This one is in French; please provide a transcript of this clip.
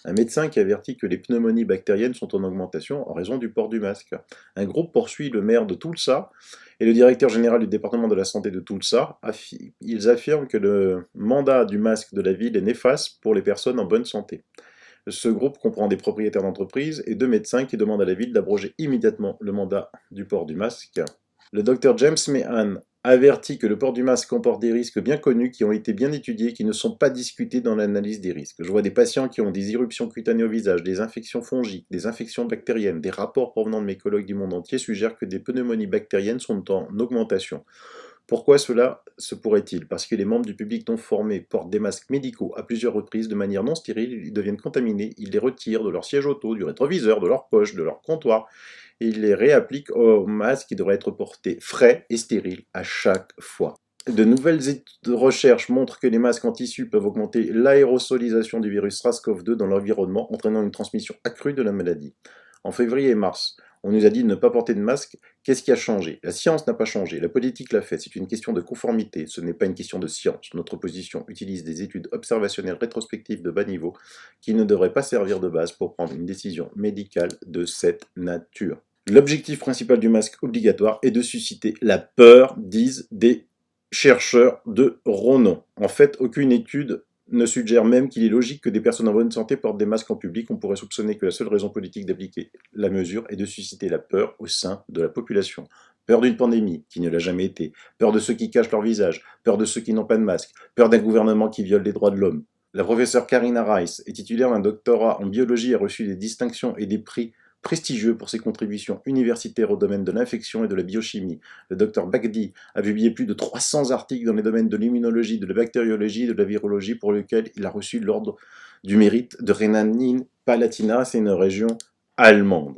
Un médecin qui avertit que les pneumonies bactériennes sont en augmentation en raison du port du masque. Un groupe poursuit le maire de Tulsa et le directeur général du département de la santé de Tulsa. Ils affirment que le mandat du masque de la ville est néfaste pour les personnes en bonne santé. Ce groupe comprend des propriétaires d'entreprises et deux médecins qui demandent à la ville d'abroger immédiatement le mandat du port du masque. Le docteur James Meehan avertit que le port du masque comporte des risques bien connus qui ont été bien étudiés et qui ne sont pas discutés dans l'analyse des risques. Je vois des patients qui ont des éruptions cutanées au visage, des infections fongiques, des infections bactériennes. Des rapports provenant de mes collègues du monde entier suggèrent que des pneumonies bactériennes sont en augmentation. Pourquoi cela se pourrait-il? Parce que les membres du public non formés portent des masques médicaux à plusieurs reprises de manière non stérile, ils deviennent contaminés, ils les retirent de leur siège auto, du rétroviseur, de leur poche, de leur comptoir, et ils les réappliquent aux masques qui devraient être portés frais et stériles à chaque fois. De nouvelles études de recherche montrent que les masques en tissu peuvent augmenter l'aérosolisation du virus SARS-CoV-2 dans l'environnement, entraînant une transmission accrue de la maladie. En février et mars, on nous a dit de ne pas porter de masque. Qu'est-ce qui a changé? La science n'a pas changé, la politique l'a fait. C'est une question de conformité, ce n'est pas une question de science. Notre position utilise des études observationnelles rétrospectives de bas niveau qui ne devraient pas servir de base pour prendre une décision médicale de cette nature. L'objectif principal du masque obligatoire est de susciter la peur, disent des chercheurs de renom. En fait, aucune étude ne suggère même qu'il est logique que des personnes en bonne santé portent des masques en public. On pourrait soupçonner que la seule raison politique d'appliquer la mesure est de susciter la peur au sein de la population. Peur d'une pandémie, qui ne l'a jamais été, peur de ceux qui cachent leur visage, peur de ceux qui n'ont pas de masque, peur d'un gouvernement qui viole les droits de l'homme. La professeure Karina Rice est titulaire d'un doctorat en biologie et a reçu des distinctions et des prix prestigieux pour ses contributions universitaires au domaine de l'infection et de la biochimie. Le Dr Bagdi a publié plus de 300 articles dans les domaines de l'immunologie, de la bactériologie et de la virologie pour lesquels il a reçu l'ordre du mérite de Rhénanie-Palatinat, c'est une région allemande.